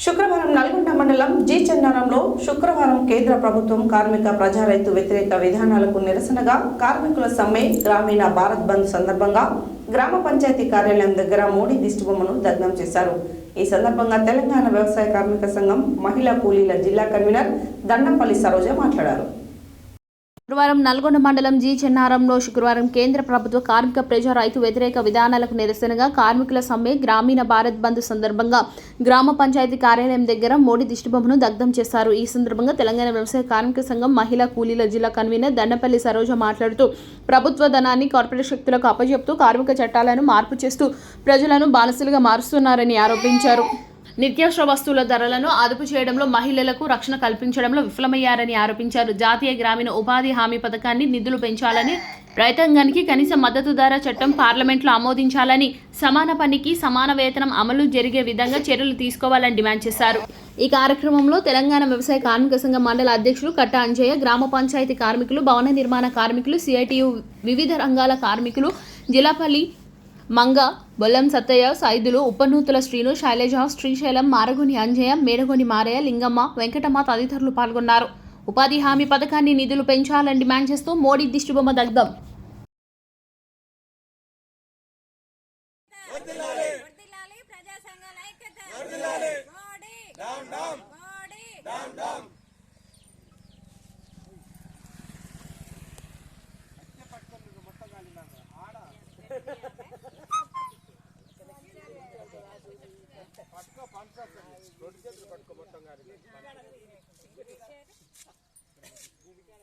శుక్రవారం నల్గొండ మండలం జి చెన్నారంలో శుక్రవారం కేంద్ర ప్రభుత్వం కార్మిక ప్రజా రైతు వ్యతిరేక విధానాలకు నిరసనగా కార్మికుల సమ్మె గ్రామీణ భారత్ బంద్ సందర్భంగా గ్రామ పంచాయతీ కార్యాలయం దగ్గర మోడీ దిష్టిబొమ్మను దగ్ధం చేశారు. ఈ సందర్భంగా తెలంగాణ వ్యవసాయ కార్మిక సంఘం మహిళా కూలీల జిల్లా కన్వీనర్ దండంపల్లి సరోజ మాట్లాడారు. శుక్రవారం నల్గొండ మండలం జి చెన్నారంలో శుక్రవారం కేంద్ర ప్రభుత్వ కార్మిక ప్రజా రైతు వ్యతిరేక విధానాలకు నిరసనగా కార్మికుల సమ్మె గ్రామీణ భారత్ బంద్ సందర్భంగా గ్రామ పంచాయతీ కార్యాలయం దగ్గర మోడీ దిష్టిబొమ్మను దగ్ధం చేశారు. ఈ సందర్భంగా తెలంగాణ వ్యవసాయ కార్మిక సంఘం మహిళా కూలీల జిల్లా కన్వీనర్ దండపల్లి సరోజ మాట్లాడుతూ ప్రభుత్వ ధనాన్ని కార్పొరేట్ శక్తులకు అప్పజెప్తూ కార్మిక చట్టాలను మార్పు చేస్తూ ప్రజలను బానిసలుగా మారుస్తున్నారని ఆరోపించారు. నిత్యావసర వస్తువుల ధరలను అదుపు చేయడంలో మహిళలకు రక్షణ కల్పించడంలో విఫలమయ్యారని ఆరోపించారు. జాతీయ గ్రామీణ ఉపాధి హామీ పథకాన్ని నిధులు పెంచాలని, రైతాంగానికి కనీస మద్దతు ధర చట్టం పార్లమెంట్లో ఆమోదించాలని, సమాన పనికి సమాన వేతనం అమలు జరిగే విధంగా చర్యలు తీసుకోవాలని డిమాండ్ చేశారు. ఈ కార్యక్రమంలో తెలంగాణ వ్యవసాయ కార్మిక సంఘం మండల అధ్యక్షులు కట్ట అంజయ్య, గ్రామ పంచాయతీ కార్మికులు, భవన నిర్మాణ కార్మికులు, సిఐటియు వివిధ రంగాల కార్మికులు, జిల్లాపల్లి మంగ, బొల్లం సత్తయ్య, సైదులు, ఉపనూతుల శ్రీను, శైలజ, శ్రీశైలం, మారగొని అంజయ్య, మేడగొని మారయ్య, లింగమ్మ, వెంకటమ్మ తదితరులు పాల్గొన్నారు. ఉపాధి హామీ పథకాన్ని నిధులు పెంచాలని డిమాండ్ చేస్తూ మోడీ దిష్టిబొమ్మ దగ్ధం.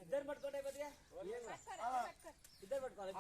ఇద్దరు పట్టుకోండి ఇద్దరు పట్టుకోవాలి.